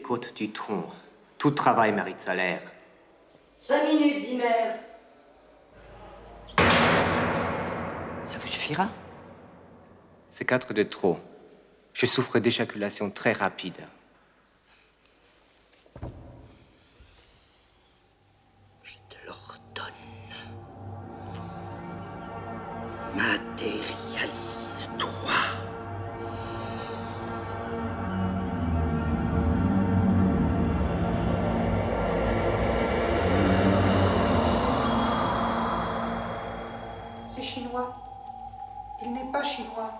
côtes du tronc. Tout travail mérite salaire. 5 minutes, Zimmer. Ça vous suffira? C'est 4 de trop. Je souffre d'éjaculation très rapide. Je te l'ordonne. Matérialise-toi. C'est chinois. Il n'est pas chinois.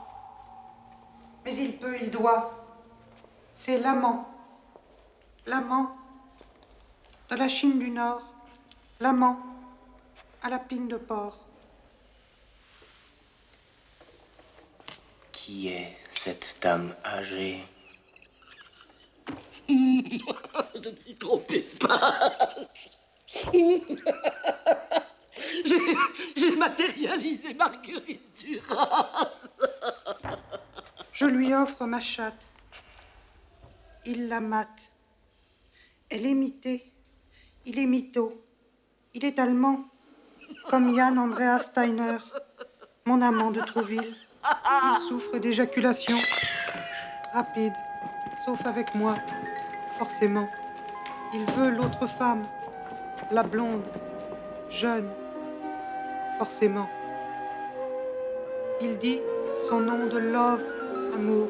Mais il peut, il doit. C'est l'amant. L'amant de la Chine du Nord. L'amant à la pine de porc. Qui est cette dame âgée? Je ne s'y trompais pas. J'ai matérialisé Marguerite Duras. Je lui offre ma chatte. Il la mate. Elle est mitée. Il est mytho. Il est allemand. Comme Jan Andreas Steiner, mon amant de Trouville. Il souffre d'éjaculation rapide, sauf avec moi, forcément. Il veut l'autre femme, la blonde, jeune, forcément. Il dit son nom de love, amour.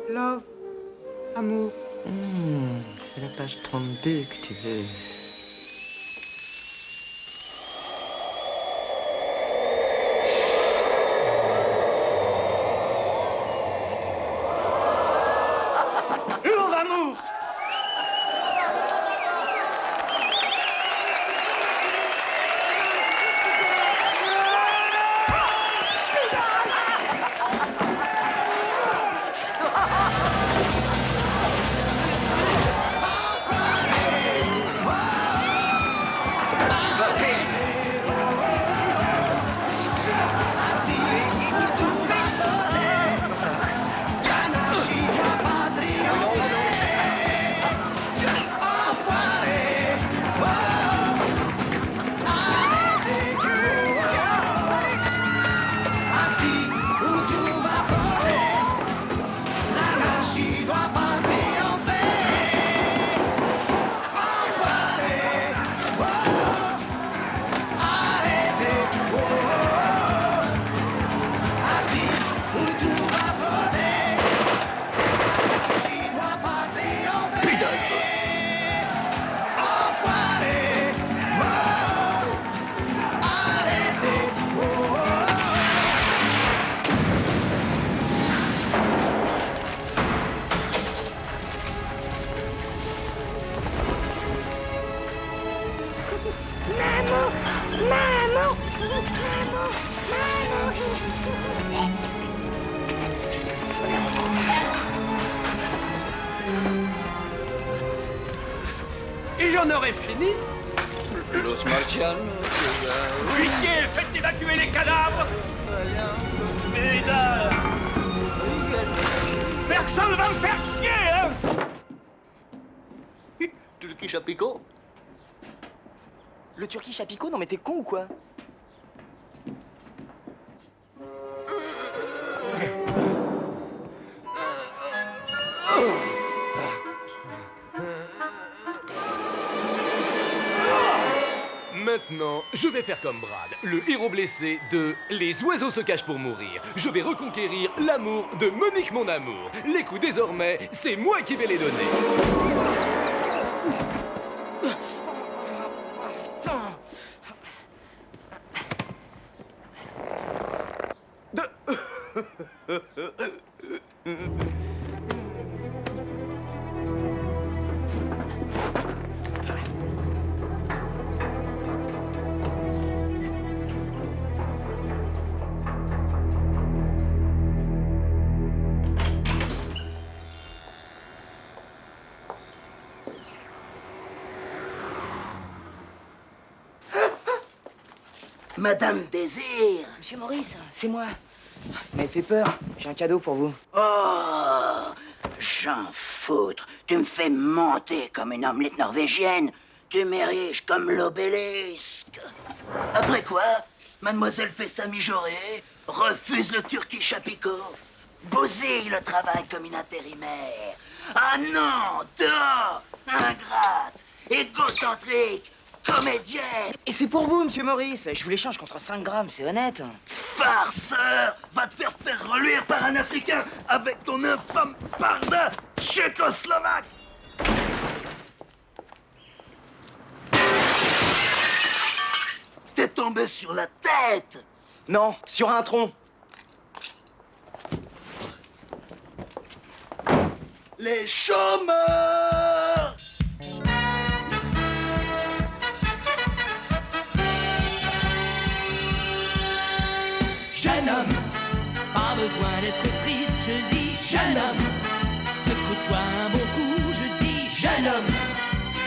Love, amour. C'est la page 32 que tu veux. Love, amour. Et j'en aurais fini. Los Marcianos. Huissier, faites évacuer les cadavres. Mesdames. Personne va me faire chier, hein. Turkish à picot. Le Turkish à picot? Non mais t'es con ou quoi? Maintenant, je vais faire comme Brad, le héros blessé de Les oiseaux se cachent pour mourir. Je vais reconquérir l'amour de Monique mon amour. Les coups désormais, c'est moi qui vais les donner. Madame Désir. Monsieur Maurice, c'est moi. Vous m'avez fait peur. J'ai un cadeau pour vous. Oh, J'en foutre. Tu me fais monter comme une omelette norvégienne. Tu m'ériges comme l'obélisque. Après quoi, mademoiselle fait sa mijaurée, refuse le Turkish Apiko, bousille le travail comme une intérimaire. Ah non, toi, ingrate, égocentrique, comédienne. Et c'est pour vous, monsieur Maurice. Je vous l'échange contre 5 grammes, c'est honnête. Farceur, va te faire reluire par un Africain avec ton infâme pardin tchécoslovaque. T'es tombé sur la tête. Non, sur un tronc. Les chômeurs. Jeune homme, pas besoin d'être triste, je dis jeune homme. Secoue-toi un bon coup, je dis jeune homme.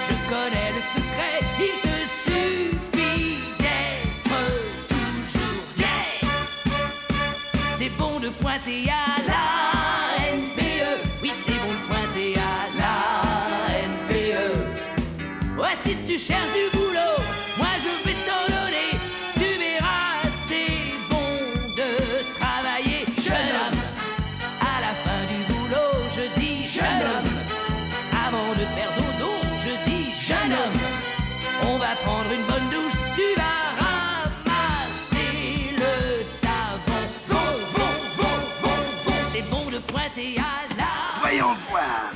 Je connais le secret, il te suffit d'être toujours gai. C'est bon de pointer à la NPE, oui c'est bon de pointer à la NPE. Ouais si tu cherches du boulot, moi je vais t'en donner. Tu verras, c'est bon de travailler. Jeune homme, à la fin du boulot, je dis jeune homme. Avant de faire dodo, je dis jeune homme. On va prendre une bonne douche, tu vas ramasser le savon. C'est bon de pointer à la... Voyons voir.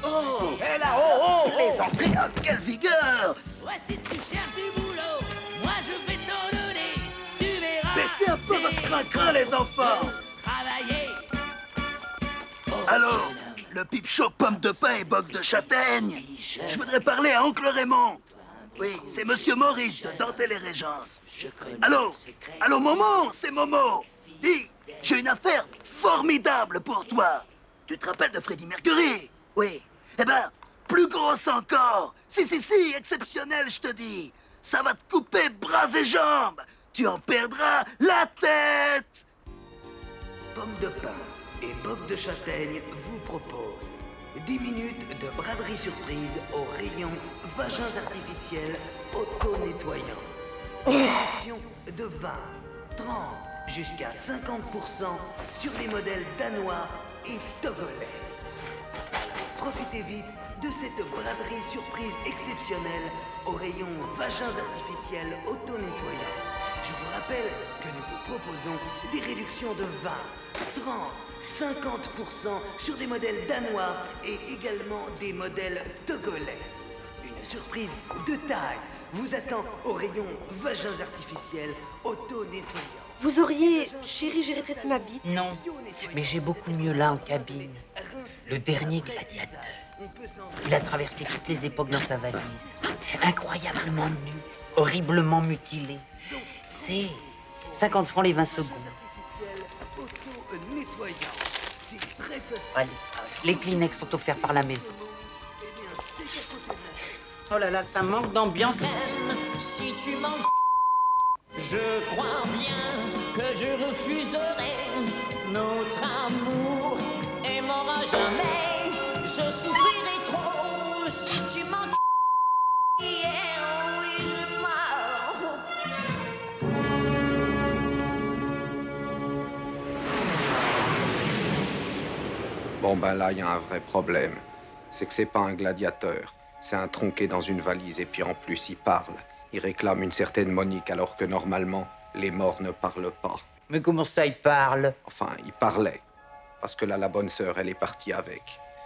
Oh, Et là, oh. les entrées, oh, quelle vigueur. Ouais, si tu cherches du boulot, moi je vais t'en donner. Tu verras. Baissez un peu votre crin-crin, les enfants. Travailler. Allô, le pipe chaud pomme de pain et boc de châtaigne. Je voudrais parler à oncle Raymond. Oui, c'est monsieur Maurice de Dentelle et Régence. Allô, Momo, c'est Momo. Dis, j'ai une affaire formidable pour toi. Tu te rappelles de Freddie Mercury? Oui. Eh ben, plus grosse encore. Si, exceptionnel, je te dis. Ça va te couper bras et jambes. Tu en perdras la tête. Pomme de pain et boc de châtaigne vous propose 10 minutes de braderie surprise au rayon vagins artificiels auto-nettoyants. Réduction de 20, 30 jusqu'à 50% sur les modèles danois et togolais. Profitez vite de cette braderie surprise exceptionnelle au rayon vagins artificiels auto-nettoyants. Je vous rappelle que nous vous proposons des réductions de 20, 30, 50% sur des modèles danois et également des modèles togolais. Une surprise de taille vous attend au rayon vagins artificiels auto-nettoyants. Vous auriez... Chérie, j'ai rétréci ma bite. Non, mais j'ai beaucoup mieux là en cabine. Le dernier gladiateur. Il a traversé toutes les époques dans sa valise. Incroyablement nu, horriblement mutilé. C'est 50 francs les 20 secondes. Allez, les Kleenex sont offerts par la maison. Oh là là, ça manque d'ambiance. Si tu m'en... Je crois bien que je refuserai notre amour et m'aura jamais. Je souffrirai trop si tu m'en... Bon ben là, il y a un vrai problème. C'est que c'est pas un gladiateur. C'est un tronqué dans une valise et puis en plus, il parle. Il réclame une certaine Monique alors que normalement, les morts ne parlent pas. Mais comment ça, il parle? Enfin, il parlait. Parce que là, la bonne sœur, elle est partie avec.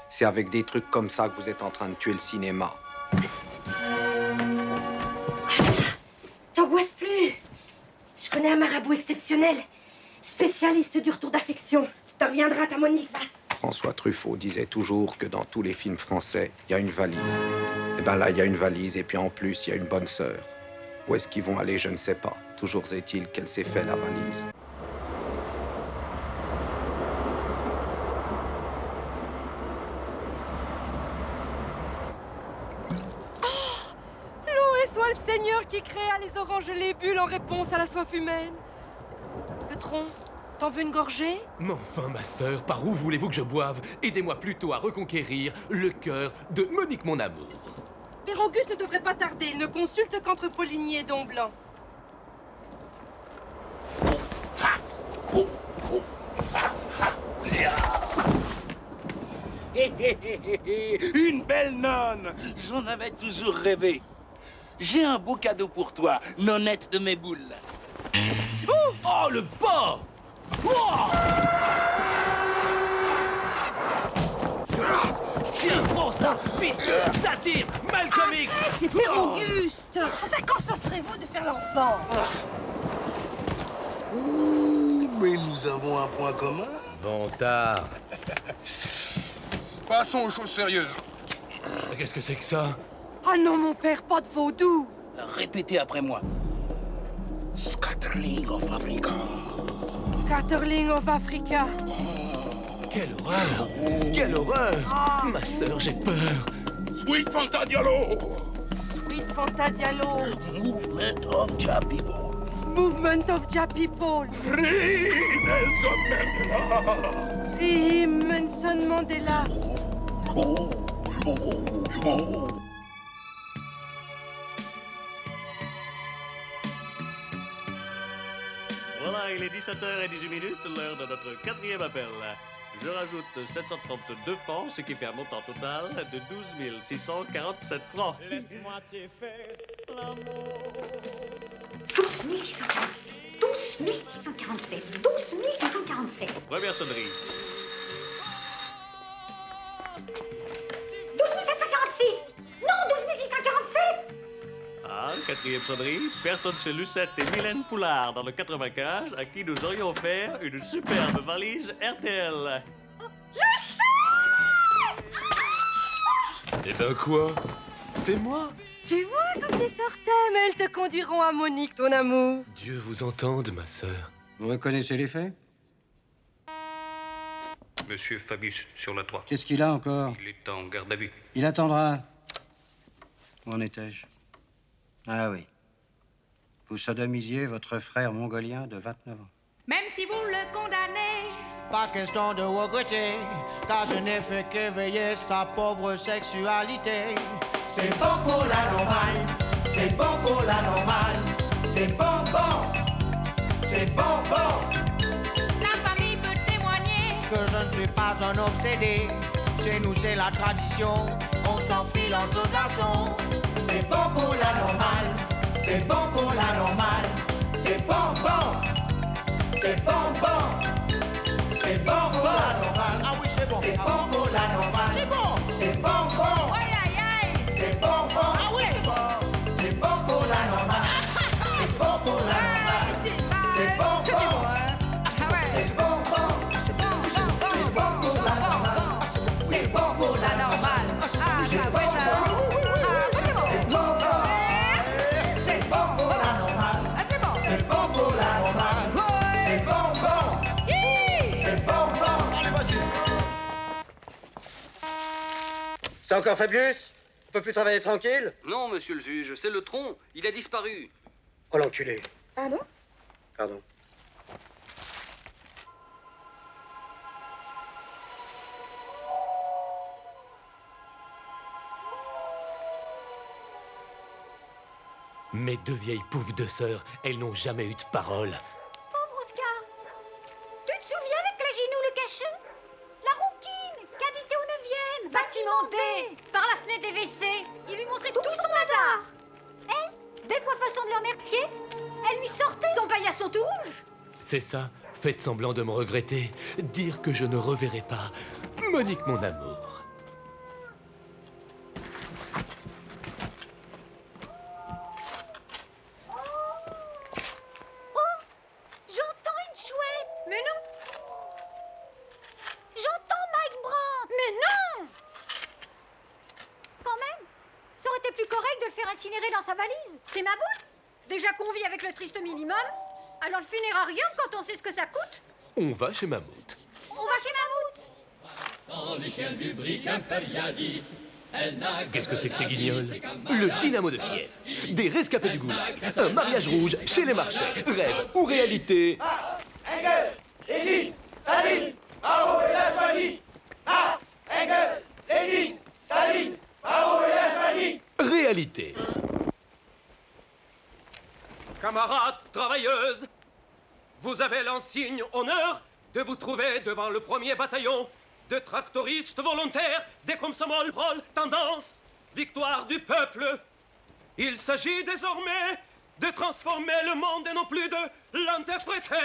C'est avec des trucs comme ça que vous êtes en train de tuer le cinéma. T'angoisses plus. Je connais un marabout exceptionnel, spécialiste du retour d'affection. T'en reviendras, ta Monique, va. François Truffaut disait toujours que dans tous les films français, il y a une valise. Et ben là, il y a une valise et puis en plus, il y a une bonne sœur. Où est-ce qu'ils vont aller, je ne sais pas. Toujours est-il qu'elle s'est fait la valise. Loué soit le Seigneur qui créa les oranges et les bulles en réponse à la soif humaine. Le tronc, T'en veux une gorgée? Mais enfin, ma sœur, par où voulez-vous que je boive? Aidez-moi plutôt à reconquérir le cœur de Monique mon amour. Père Auguste ne devrait pas tarder. Il ne consulte qu'entre Poligny et Don Blanc. Une belle nonne! J'en avais toujours rêvé. J'ai un beau cadeau pour toi, nonnette de mes boules. Oh, le porc! Oh! Tiens, prends ça, vicieux, satire, Malcolm X! Père Auguste! Enfin, quand ça serait-vous de faire l'enfant? Mais nous avons un point commun. Bon tard. Passons aux choses sérieuses. Qu'est-ce que c'est que ça? Ah non, mon père, pas de vaudou! Répétez après moi. Scatterling of Africa. Scatterling of Africa. Quelle horreur! Quelle horreur! Ma sœur, j'ai peur. Sweet Fanta Diallo. Sweet Fanta Diallo. Movement of Ja people. Movement of Ja people. Free Nelson Mandela. Free Nelson Mandela. Voilà, il est 17h18, l'heure de notre 4e appel. Je rajoute 732 francs, ce qui fait un montant total de 12 647 francs. Laisse-moi t'y faire l'amour. 12 647. 12 647. 12 647. Première sonnerie. 12 746. Non, 12 647. Ah, quatrième sonnerie. Personne chez Lucette et Mylène Poulard dans le 95 à qui nous aurions offert une superbe valise RTL. Eh ben quoi? C'est moi? Tu vois comme les sortais, mais elles te conduiront à Monique, ton amour. Dieu vous entende, ma sœur. Vous reconnaissez les faits? Monsieur Fabius, sur la 3. Qu'est-ce qu'il a encore? Il est en garde à vue. Il attendra. Où en étais-je? Ah oui. Vous sodomisiez votre frère mongolien de 29 ans. Même si vous le condamnez, Pas question de regretter, car je n'ai fait qu'éveiller sa pauvre sexualité. C'est bon pour la normale, c'est bon pour la normale, c'est bon, c'est bon, la famille peut témoigner que je ne suis pas un obsédé. Chez nous, c'est la tradition, on s'enfile entre garçons. C'est bon pour la normale, c'est bon pour la normale, c'est bon, c'est bon, c'est bon pour la normale. Ah oui, c'est bon. C'est bon pour la normale. C'est bon. C'est bon, Aïe, aïe, aïe. c'est bon, ah oui, c'est bon pour la normale. C'est bon pour la normale. C'est bon, c'est bon, c'est bon pour la normale. C'est bon pour la normale. Ah, ça, ouais, ça. C'est bon, c'est bon pour la normale. Ah, c'est bon. C'est bon pour la normale. C'est bon, c'est bon, allez, vas-y. C'est encore Fabius? On peut plus travailler tranquille? Non, monsieur le juge, c'est le tronc. Il a disparu. Oh l'enculé. Pardon? Pardon. Mes deux vieilles poufs de sœurs, elles n'ont jamais eu de parole. Pauvre Oscar. Tu te souviens avec Cléginou le cachot? La rouquine qui habitait au 9e, bâtiment D, par la fenêtre des WC. Il lui montrait tout son hasard. Elle, des fois façon de le remercier, elle lui sortait son paillasson tout rouge. C'est ça, faites semblant de me regretter. Dire que je ne reverrai pas Monique mon amour. J'entends une chouette. Mais non. J'entends Mike Brandt. Mais non. Quand même, ça aurait été plus correct de le faire incinérer dans sa valise. C'est ma boule. Déjà qu'on vit avec le triste minimum, alors le funérarium quand on sait ce que ça coûte. On va chez Mammouth. On va chez Mammouth. Dans l'échelle du brick impérialiste, elle n'a Qu'est-ce que c'est que ces guignols? Le Dynamo de Kiev. Des rescapés du goulag. Un mariage rouge chez les marchés. Rêve ou réalité? Lénine, Staline, Mao et la Joanie. Marx, Engels, Lénine, Staline, Mao et la Joanie. Réalité. Camarades travailleuses, vous avez l'insigne honneur de vous trouver devant le premier bataillon de tractoristes volontaires des Komsomol Tendance, victoire du peuple. Il s'agit désormais de transformer le monde et non plus de l'interpréter.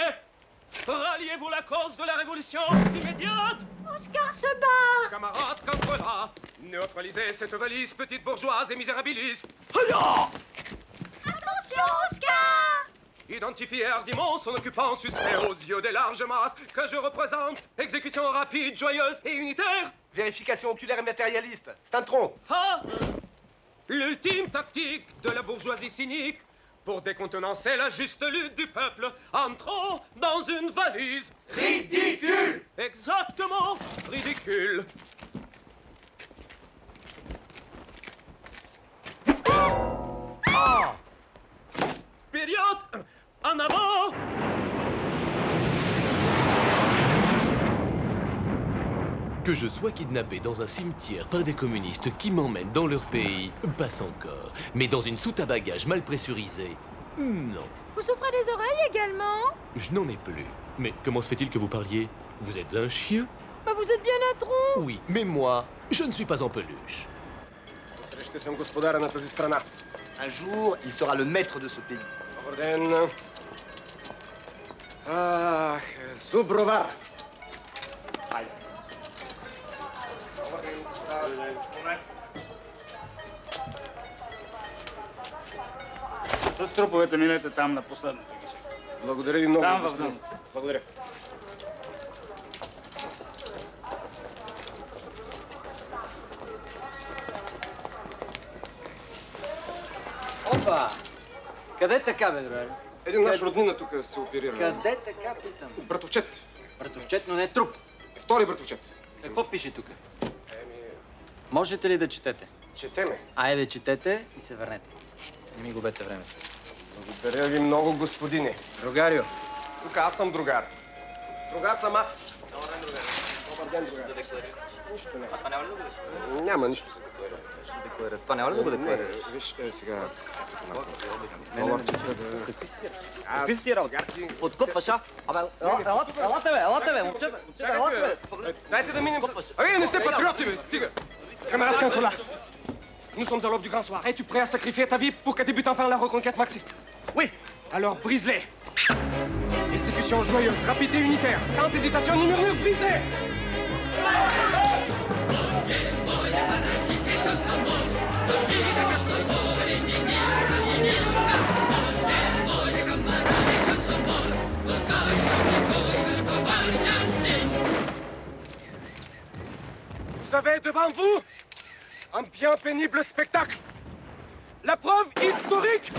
Ralliez-vous la cause de la révolution immédiate. Oscar se barre. Camarades cancrelats, neutralisez cette valise petite bourgeoise et misérabiliste. Attention, Oscar. Identifiez hardiment son occupant suspect aux yeux des larges masses que je représente. Exécution rapide, joyeuse et unitaire. Vérification oculaire et matérialiste. C'est un tronc. Ah! L'ultime tactique de la bourgeoisie cynique pour décontenancer la juste lutte du peuple entrant dans une valise. Ridicule! Exactement, ridicule. Période, en avant! Que je sois kidnappé dans un cimetière par des communistes qui m'emmènent dans leur pays, passe encore. Mais dans une soute à bagages mal pressurisée, non. Vous souffrez des oreilles également? Je n'en ai plus. Mais comment se fait-il que vous parliez? Vous êtes un chien? Bah vous êtes bien un tronc. Oui, mais moi, je ne suis pas en peluche. Un jour, il sera le maître de ce pays. Orden. Ah, Zubrovar. С труповете минете там на последната гиша. Благодаря ви много, Там в господин. дъното. Благодаря. Опа! Къде така, бе, другаре? Един наш роднина тук се оперира. Къде така, питам? Братовчет. Братовчет, но не труп. Втори братовчет. Какво пише тук? Можете ли да четете? Четеме. Айде, четете и се върнете. Не ми губете времето. Благодаря ви много, господине. Другарио. Тук аз съм другар. Другар съм аз. Добър ден, другар. Нищо не. Това няма ли да го декларира? Няма нищо се декларира. Декларира. Това няма ли да го декларира? Виж, сега... Какви си ти? Какви си ти работи? Откупваш, а? Абе, елате, бе, момчета, елате, бе. Дайте да минем... А вие не сте патриоти, бе, стига. Camarade Cancola, nous sommes à l'aube du grand soir. Es-tu prêt à sacrifier ta vie pour que débute enfin la reconquête marxiste? Oui. Alors brise-les. Exécution joyeuse, rapide et unitaire, sans hésitation ni murmure, brise-les. Vous avez devant vous un bien pénible spectacle. La preuve historique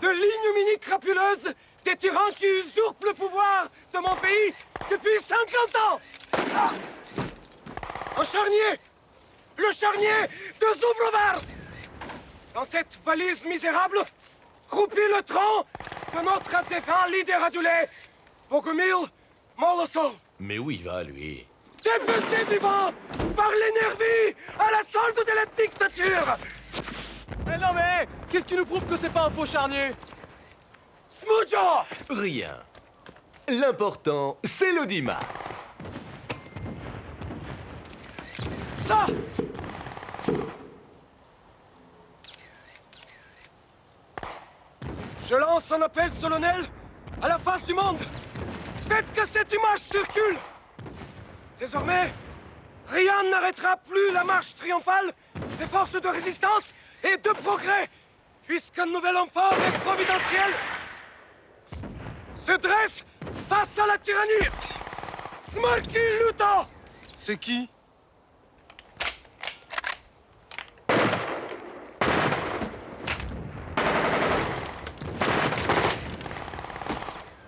de l'ignominie crapuleuse des tyrans qui usurpent le pouvoir de mon pays depuis 50 ans. Ah. Un charnier, le charnier de Zubrovar. Dans cette valise misérable, croupit le tronc de notre défunt leader adulé, Bogomil Molosov. Mais où il va, lui? Dépecé vivant par l'énergie à la solde de la dictature. Mais non mais, qu'est-ce qui nous prouve que c'est pas un faux charnier? Smujo! Rien. L'important, c'est l'audimat. Ça! Je lance un appel solennel à la face du monde. Faites que cette image circule. Désormais, rien n'arrêtera plus la marche triomphale des forces de résistance et de progrès, puisqu'un nouvel homme fort et providentiel se dresse face à la tyrannie. Smarky Luta! C'est qui?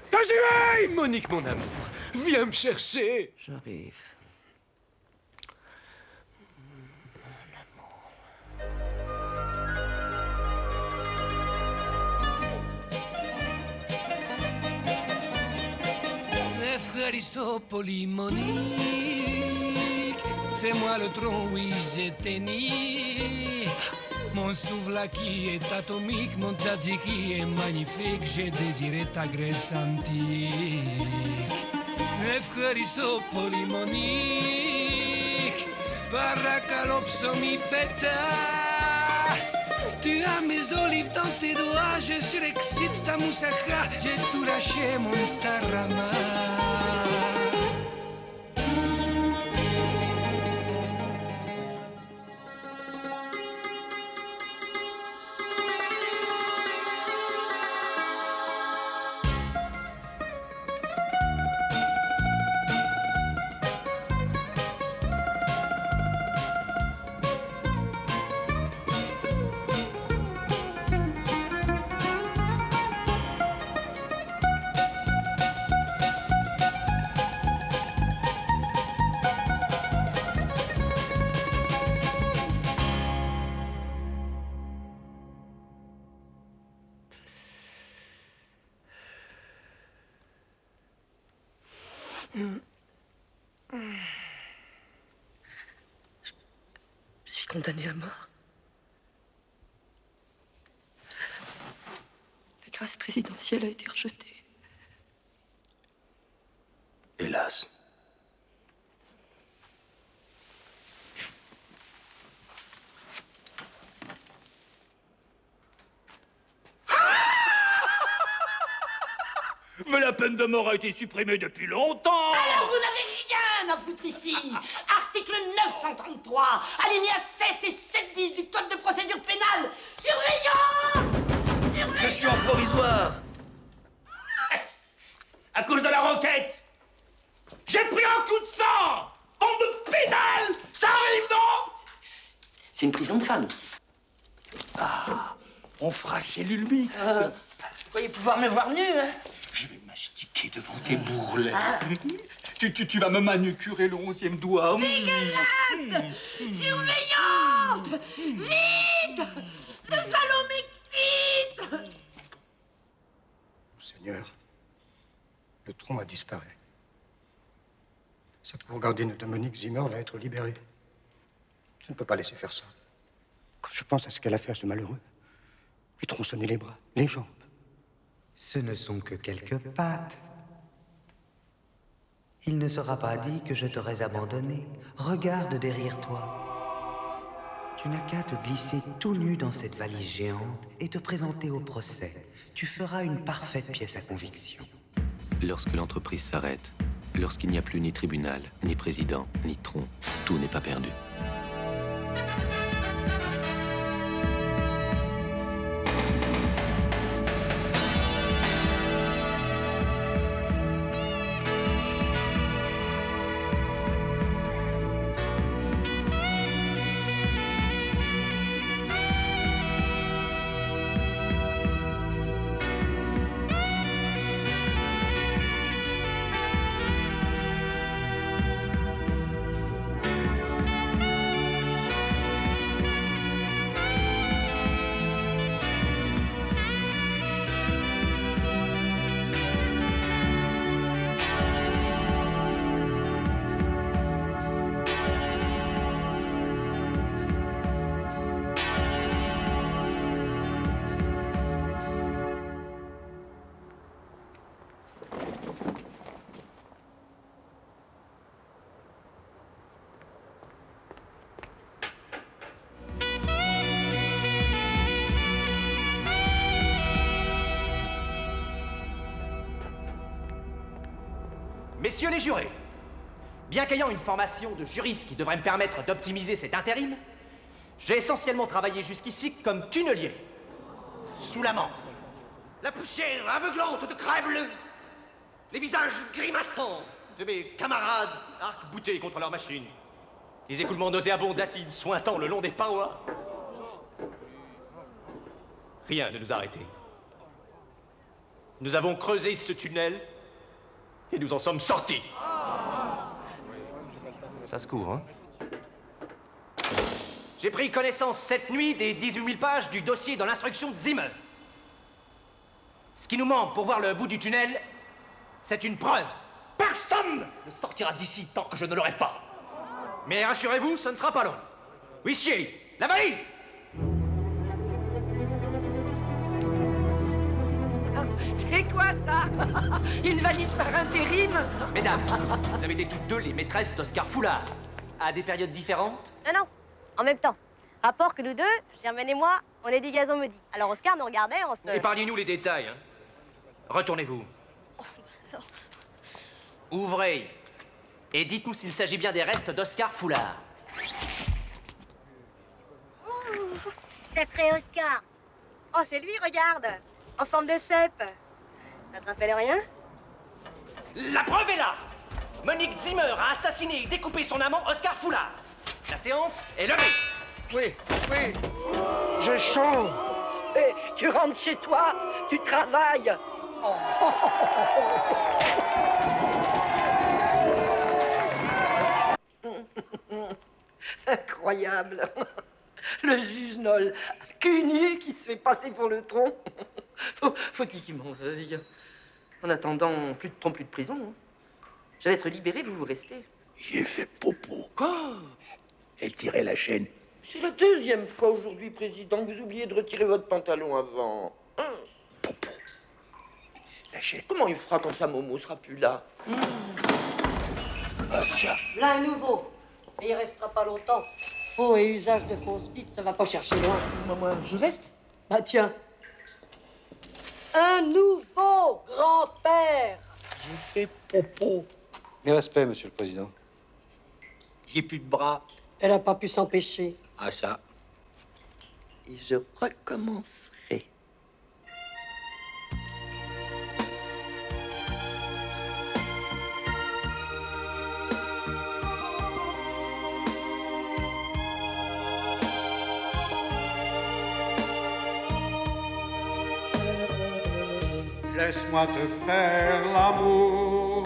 Tajirei! Monique, mon amour, viens me chercher. J'arrive. Mes frères Efcharistopoli, Monique. C'est moi le tronc, oui, j'étais nique. Mon souvlaki est atomique, mon tzatziki est magnifique. J'ai désiré ta graisse antique. Efcharistopoli, Monique. Parakalopsomi feta. Tu as mes olives dans tes doigts, je surexcite ta moussaka, j'ai tout lâché mon tarama. Je suis condamnée à mort. La grâce présidentielle a été rejetée. Hélas. Mais la peine de mort a été supprimée depuis longtemps. Alors vous n'avez rien à foutre ici. Article 933, alinéa 7 et 7 bis du Code de procédure pénale. Surveillant! Je suis en provisoire. À cause de la requête. J'ai pris un coup de sang. Bande de pédales. Ça arrive, non? C'est une prison de femmes, ici. Ah, on fera cellule mixte. Vous croyez pouvoir me voir nu, hein? Je vais mastiquer devant tes bourrelets. Tu vas me manucurer le 11e doigt. Dégueulasse! Surveillante! Vite! Ce salaud m'excite! Seigneur, le tronc a disparu. Cette courgardine de Monique Zimmer va être libérée. Je ne peux pas laisser faire ça. Quand je pense à ce qu'elle a fait à ce malheureux, lui tronçonner les bras, les jambes. Ce ne sont que quelques pattes. Il ne sera pas dit que je t'aurais abandonné. Regarde derrière toi. Tu n'as qu'à te glisser tout nu dans cette valise géante et te présenter au procès. Tu feras une parfaite pièce à conviction. Lorsque l'entreprise s'arrête, lorsqu'il n'y a plus ni tribunal, ni président, ni tronc, tout n'est pas perdu. Messieurs les jurés, bien qu'ayant une formation de juriste qui devrait me permettre d'optimiser cet intérim, j'ai essentiellement travaillé jusqu'ici comme tunnelier, sous la manche. La poussière aveuglante de crème-bleue, les visages grimaçants de mes camarades arc-boutés contre leur machine, les écoulements nauséabonds d'acide sointant le long des parois. Rien ne nous a arrêtés. Nous avons creusé ce tunnel et nous en sommes sortis. Ça se court, hein? J'ai pris connaissance cette nuit des 18 000 pages du dossier dans l'instruction de Zimmer. Ce qui nous manque pour voir le bout du tunnel, c'est une preuve. Personne ne sortira d'ici tant que je ne l'aurai pas. Mais rassurez-vous, ce ne sera pas long. Huissier, la valise! C'est quoi ça? Une valise par intérim? Mesdames, vous avez été toutes deux les maîtresses d'Oscar Foulard. À des périodes différentes? Non, en même temps. Rapport que nous deux, Germaine et moi, on est des gazons maudits. Alors Oscar nous regardait, on se... Épargnez-nous les détails. Hein. Retournez-vous. Ouvrez. Et dites-nous s'il s'agit bien des restes d'Oscar Foulard. Sacré Oscar. Oh, c'est lui, regarde. En forme de cèpe. Ça te rappelle rien? La preuve est là. Monique Zimmer a assassiné et découpé son amant Oscar Foulard. La séance est levée. Oui, j'ai chaud. Hé, tu rentres chez toi, tu travailles. Incroyable. Le juge Noll, cul nu qui se fait passer pour le tronc. Faut-il qu'il m'en veuille? En attendant, plus de prison. Hein. J'allais être libéré, vous restez. J'ai fait popo. Quoi? Et tirer la chaîne. C'est la deuxième fois aujourd'hui, Président, que vous oubliez de retirer votre pantalon avant. Hein? Popo. La chaîne. Comment il fera quand sa Momo sera plus là? Ah, ça. Là, un nouveau. Mais il restera pas longtemps. Faux et usage de fausses bites, ça va pas chercher loin. Moi, je reste. Bah tiens. Un nouveau grand-père. J'ai fait popo. Mes respects, Monsieur le Président. J'ai plus de bras. Elle a pas pu s'empêcher. Ah, ça. Et je recommencerai. Laisse-moi te faire l'amour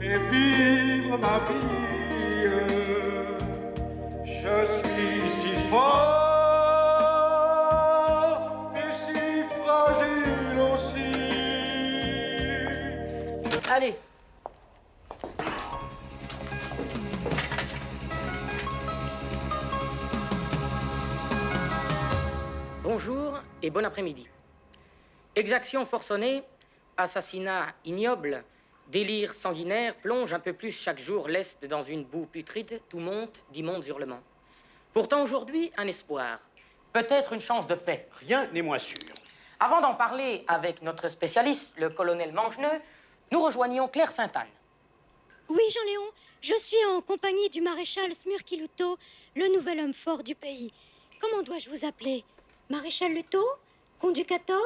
et vivre ma vie. Je suis si fort et si fragile aussi. Allez. Bonjour et bon après-midi. Exaction forcenée, assassinat ignoble, délire sanguinaire plonge un peu plus chaque jour l'Est dans une boue putride, tout monte d'immondes hurlements. Pourtant aujourd'hui, un espoir, peut-être une chance de paix. Rien n'est moins sûr. Avant d'en parler avec notre spécialiste, le colonel Mangeneux, nous rejoignons Claire Sainte-Anne. Oui, Jean-Léon, je suis en compagnie du maréchal Smurki-Luto, le nouvel homme fort du pays. Comment dois-je vous appeler? Maréchal Luto? Conducator?